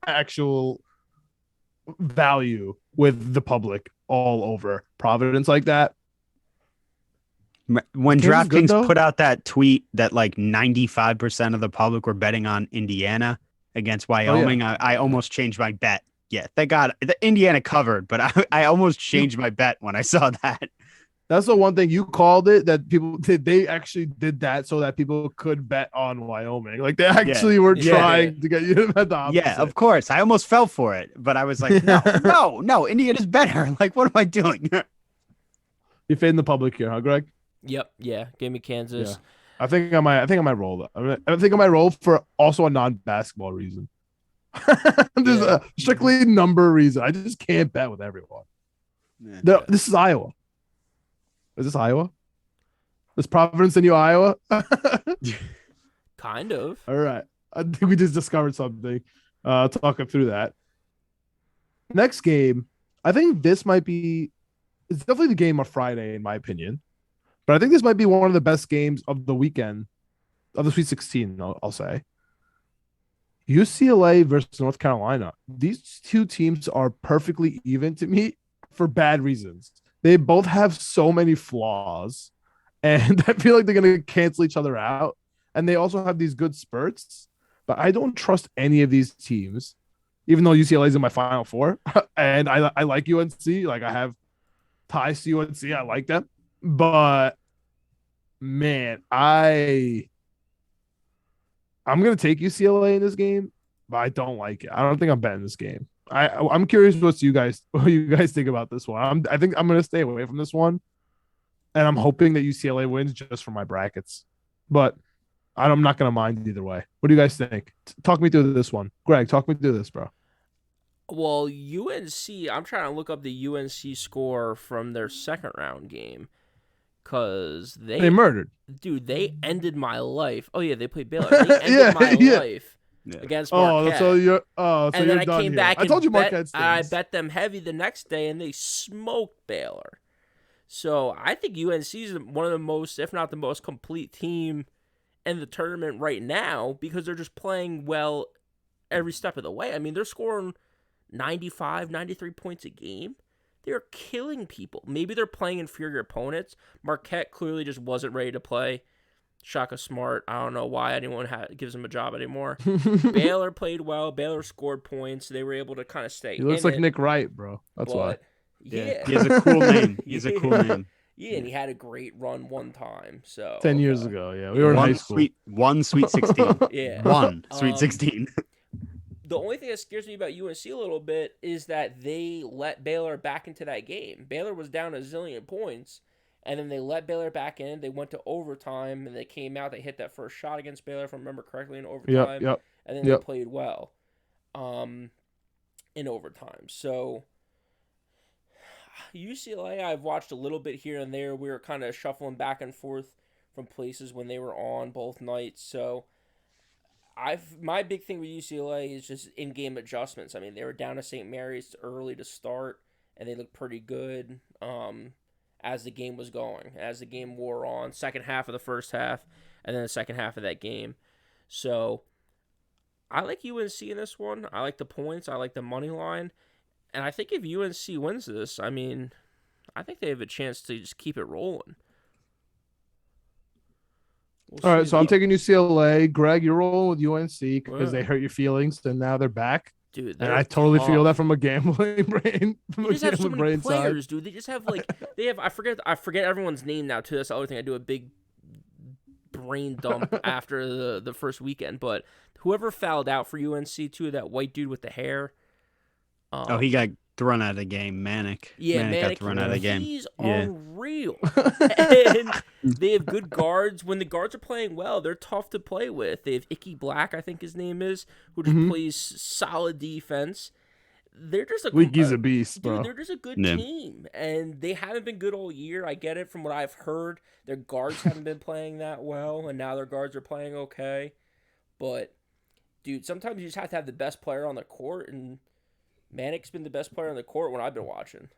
actual value with the public all over Providence like that. When DraftKings put out that tweet that like 95% of the public were betting on Indiana against Wyoming, I almost changed my bet. Yeah, thank God the Indiana covered, but I almost changed my bet when I saw that. That's the one thing you called it that people did. They actually did that so that people could bet on Wyoming. Like they actually were trying to get you to bet the opposite. Yeah, of course. I almost fell for it, but I was like, no, Indiana's better. Like, what am I doing? You fading the public here, huh, Greg? Yep. Yeah. Give me Kansas. Yeah. I think I might roll. I think I might roll for also a non-basketball reason. There's a strictly number reason. I just can't bet with everyone. This is Iowa. Is this Iowa? Is Providence the new Iowa? Kind of. All right. I think we just discovered something. Talking through that. Next game, I think this might be. It's definitely the game of Friday, in my opinion. But I think this might be one of the best games of the weekend, of the Sweet 16, I'll say. UCLA versus North Carolina. These two teams are perfectly even to me for bad reasons. They both have so many flaws, and I feel like they're gonna cancel each other out. And they also have these good spurts, but I don't trust any of these teams, even though UCLA is in my Final Four, and I like UNC. Like I have ties to UNC. I like them, but man, I'm gonna take UCLA in this game, but I don't like it. I don't think I'm betting this game. I'm curious what you guys think about this one. I think I'm gonna stay away from this one, and I'm hoping that UCLA wins just for my brackets. But I'm not gonna mind either way. What do you guys think? Talk me through this one, Greg. Talk me through this, bro. Well, UNC, I'm trying to look up the UNC score from their second round game because They murdered. dude, they ended my life. Oh yeah, they played Baylor. They ended my life against Marquette. And then you're I done came here. back I told you Marquette I stings. bet them heavy the next day, and they smoked Baylor. So I think UNC is one of the most, if not the most complete team in the tournament right now because they're just playing well every step of the way. I mean, they're scoring 95, 93 points a game. They're killing people. Maybe they're playing inferior opponents. Marquette clearly just wasn't ready to play. Shaka Smart, I don't know why anyone gives him a job anymore. Baylor played well. Baylor scored points. They were able to kind of stay. He looks like Nick Wright, bro. That's why. Yeah, he has a cool name. He's a cool name. Yeah, and he had a great run one time. So 10 years ago, we were in high school. One Sweet 16. Yeah, one Sweet 16. The only thing that scares me about UNC a little bit is that they let Baylor back into that game. Baylor was down a zillion points, and then they let Baylor back in. They went to overtime, and they came out. They hit that first shot against Baylor, if I remember correctly, in overtime. And then they played well in overtime. So UCLA, I've watched a little bit here and there. We were kind of shuffling back and forth from places when they were on both nights. So my big thing with UCLA is just in-game adjustments. I mean, they were down to St. Mary's early to start, and they looked pretty good as the game was going, as the game wore on, second half of the first half, and then the second half of that game. So I like UNC in this one. I like the points. I like the money line. And I think if UNC wins this, I mean, I think they have a chance to just keep it rolling. All right, so I'm taking UCLA. Greg, you're rolling with UNC because they hurt your feelings, and now they're back. Dude, and I totally feel that from a gambling brain. They just have so many players, dude. They just have I forget everyone's name now too. That's the other thing. I do a big brain dump after the first weekend. But whoever fouled out for UNC too, that white dude with the hair. He got thrown out of the game. Manic. Yeah, Manic got thrown out of the game. He's unreal. And they have good guards. When the guards are playing well, they're tough to play with. They have Icky Black, I think his name is, who just plays solid defense. They're just Leaky's a beast, bro. Dude, they're just a good team, and they haven't been good all year. I get it from what I've heard. Their guards haven't been playing that well, and now their guards are playing okay. But, dude, sometimes you just have to have the best player on the court, and Manic's been the best player on the court when I've been watching.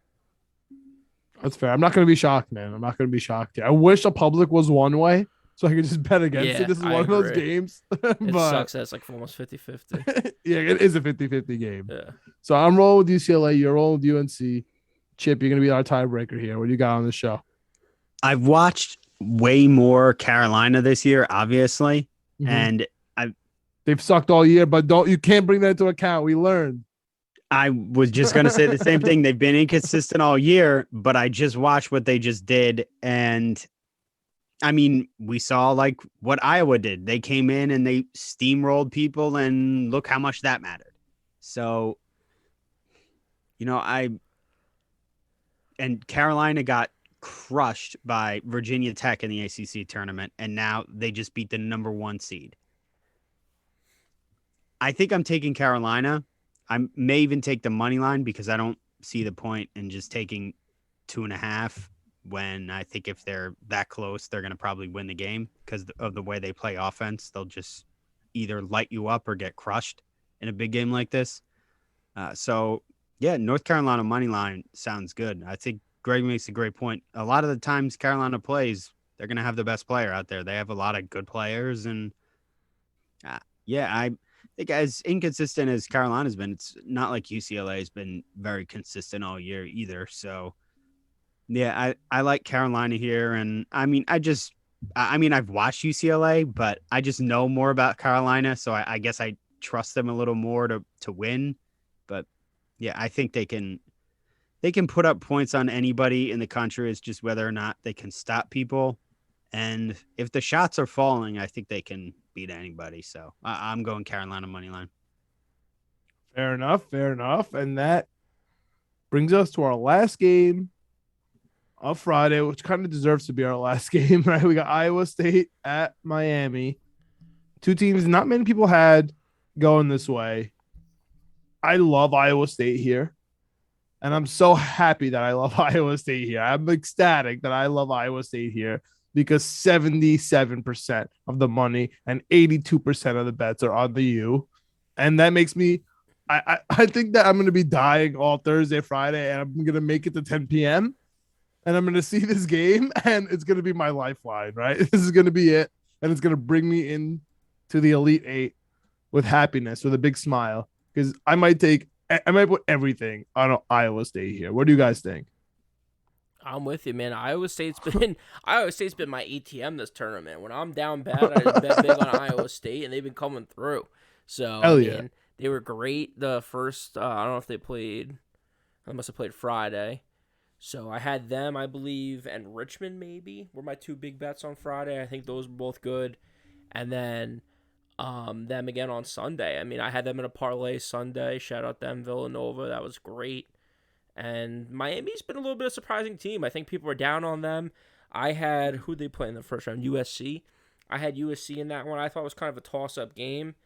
That's fair. I'm not going to be shocked, man. I'm not going to be shocked. I wish a public was one way so I could just bet against it. This is one of those games. It sucks that it's like almost 50-50. Yeah, it is a 50-50 game. Yeah. So I'm rolling with UCLA. You're rolling with UNC. Chip, you're going to be our tiebreaker here. What do you got on the show? I've watched way more Carolina this year, obviously. And they've sucked all year, but you can't bring that into account. We learned. I was just going to say the same thing. They've been inconsistent all year, but I just watched what they just did. And I mean, we saw like what Iowa did. They came in and they steamrolled people, and look how much that mattered. So, and Carolina got crushed by Virginia Tech in the ACC tournament, and now they just beat the number 1 seed. I think I'm taking Carolina. I may even take the money line because I don't see the point in just taking 2.5 when I think if they're that close, they're going to probably win the game because of the way they play offense. They'll just either light you up or get crushed in a big game like this. North Carolina money line sounds good. I think Greg makes a great point. A lot of the times Carolina plays, they're going to have the best player out there. They have a lot of good players. And I think as inconsistent as Carolina's been, it's not like UCLA has been very consistent all year either. So Yeah, I like Carolina here, and I mean, I've watched UCLA, but I just know more about Carolina, so I guess I trust them a little more to win. But yeah, I think they can put up points on anybody in the country. It's just whether or not they can stop people. And if the shots are falling, I think they can beat anybody. So I'm going Carolina money line. Fair enough. Fair enough. And that brings us to our last game of Friday, which kind of deserves to be our last game, right? We got Iowa State at Miami. Two teams not many people had going this way. I love Iowa State here. And I'm so happy that I love Iowa State here. I'm ecstatic that I love Iowa State here because 77% of the money and 82% of the bets are on the U. And that makes me, I think that I'm going to be dying all Thursday, Friday, and I'm going to make it to 10 p.m. And I'm going to see this game, and it's going to be my lifeline, right? This is going to be it. And it's going to bring me in to the Elite Eight with happiness, with a big smile, because I might put everything on Iowa State here. What do you guys think? I'm with you, man. Iowa State's been my ATM this tournament. When I'm down bad, I just bet big on Iowa State, and they've been coming through. So Hell yeah. They were great the first. I don't know if they played. They must have played Friday. So I had them, I believe, and Richmond maybe were my two big bets on Friday. I think those were both good, and then them again on Sunday. I mean, I had them in a parlay Sunday. Shout out them, Villanova. That was great. And Miami's been a little bit of a surprising team. I think people were down on them. I had, who'd they play in the first round? USC. I had USC in that one. I thought it was kind of a toss-up game.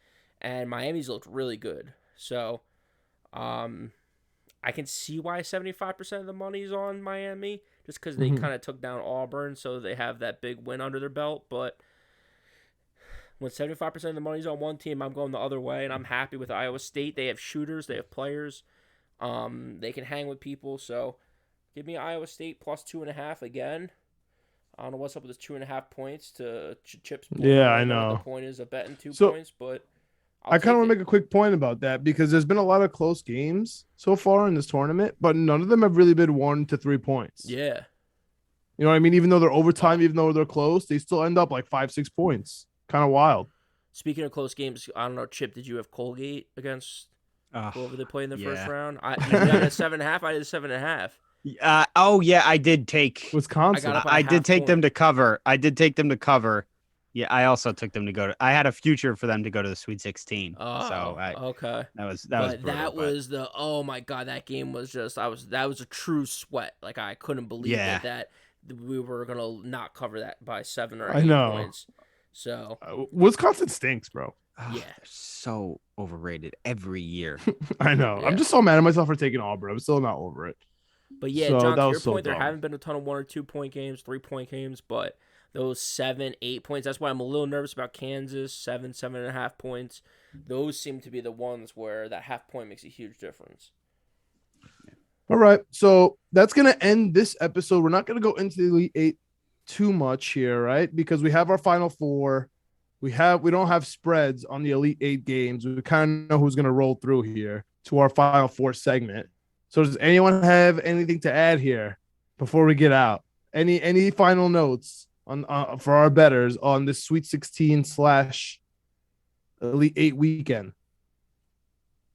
And Miami's looked really good. So, I can see why 75% of the money's on Miami. Just because they kind of took down Auburn. So they have that big win under their belt. But when 75% of the money's on one team, I'm going the other way. And I'm happy with Iowa State. They have shooters. They have players. They can hang with people, so give me Iowa State plus 2.5 again. I don't know what's up with this 2.5 points to Chip's point. Yeah, I know know. what the point is of betting 2 So, points, but I kind of want to make a quick point about that because there's been a lot of close games so far in this tournament, but none of them have really been 1 to 3 points. Yeah. You know what I mean? Even though they're overtime, even though they're close, they still end up like 5-6 points. Kind of wild. Speaking of close games, I don't know, Chip, did you have Colgate against whoever they played in the first round? You got a 7.5. I did 7.5. Oh yeah, I did take Wisconsin. I did take them to cover. I did take them to cover. Yeah, I also took them to go to. I had a future for them to go to the Sweet 16. Oh, okay. That was the oh my god, that game was just that was a true sweat. Like I couldn't believe that we were gonna not cover that by 7 or 8 points. So Wisconsin stinks, bro. Yeah, so overrated every year. I know. Yeah. I'm just so mad at myself for taking Auburn. I'm still not over it. But yeah, so John, to your point, there haven't been a ton of 1 or 2 point games, 3 point games, but those 7, 8 points. That's why I'm a little nervous about Kansas. 7.5 points. Those seem to be the ones where that half point makes a huge difference. All right, so that's gonna end this episode. We're not gonna go into the Elite Eight too much here, right? Because we have our Final Four. We don't have spreads on the Elite Eight games. We kind of know who's gonna roll through here to our Final Four segment. So does anyone have anything to add here before we get out? Any final notes on for our bettors on this Sweet 16 / Elite 8 weekend?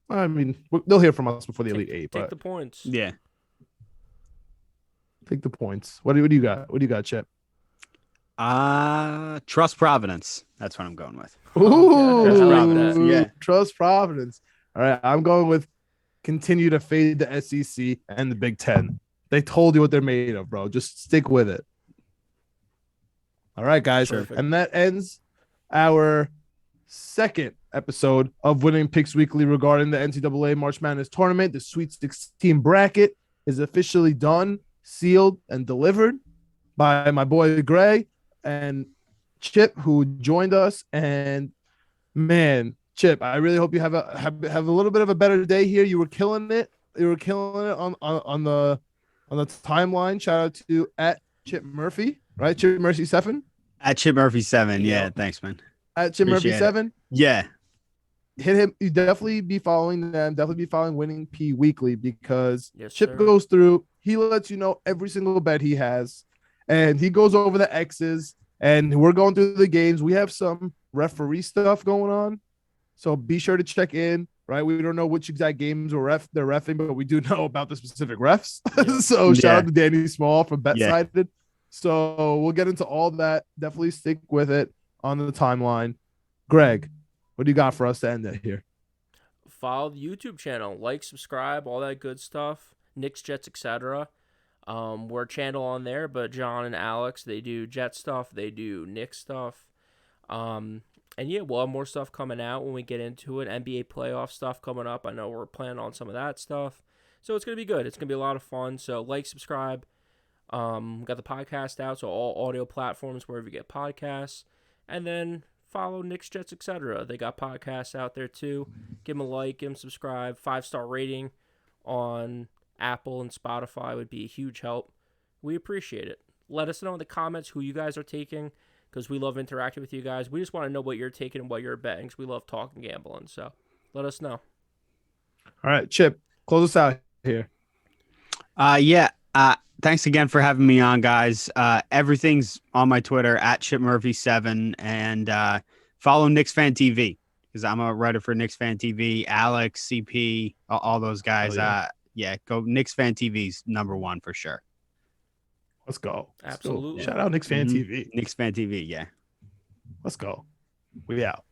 I mean, they'll hear from us before the Elite 8. Take the points. Yeah. Take the points. What do you got? What do you got, Chip? Trust Providence. That's what I'm going with. Ooh, Trust Providence. Yeah. Trust Providence. All right, I'm going with continue to fade the SEC and the Big Ten. They told you what they're made of, bro. Just stick with it. All right, guys. Perfect. And that ends our second episode of Winning Picks Weekly regarding the NCAA March Madness tournament. The Sweet 16 bracket is officially done, sealed, and delivered by my boy Gray and Chip, who joined us. And man, Chip, I really hope you have a little bit of a better day here. You were killing it. You were killing it on the timeline. Shout out to at Chip Murphy, right? Chip Murphy 7. At Chip Murphy 7. Yeah, thanks, man. At Chip Murphy 7. Yeah. Hit him. You definitely be following them. Definitely be following Winning P Weekly because Chip goes through. He lets you know every single bet he has, and he goes over the X's. And we're going through the games. We have some referee stuff going on, so be sure to check in. Right, we don't know which exact games they're refing, but we do know about the specific refs. Yeah. So shout out to Danny Small from Yeah. BetSided. So we'll get into all that. Definitely stick with it on the timeline. Greg, what do you got for us to end it here? Follow the YouTube channel, like, subscribe, all that good stuff. Knicks, Jets, etc. We're a channel on there, but John and Alex, they do Jet stuff, they do Knicks stuff. And yeah, we'll have more stuff coming out when we get into it. NBA playoff stuff coming up. I know we're planning on some of that stuff. So it's going to be good. It's going to be a lot of fun. So like, subscribe. Got the podcast out, so all audio platforms, wherever you get podcasts. And then follow Knicks, Jets, etc. They got podcasts out there too. Give them a like, give them subscribe. 5-star rating on Apple and Spotify would be a huge help. We appreciate it. Let us know in the comments who you guys are taking, because we love interacting with you guys. We just want to know what you're taking and what you're betting, because we love talking gambling. So let us know. All right, Chip, close us out here. Thanks again for having me on, guys. Everything's on my Twitter at ChipMurphy7, and follow KnicksFanTV, because I'm a writer for KnicksFanTV. Alex, CP, all those guys. Go KnicksFanTV's #1 for sure. Let's go. Absolutely. Shout out KnicksFanTV. KnicksFanTV, yeah. Let's go. We out.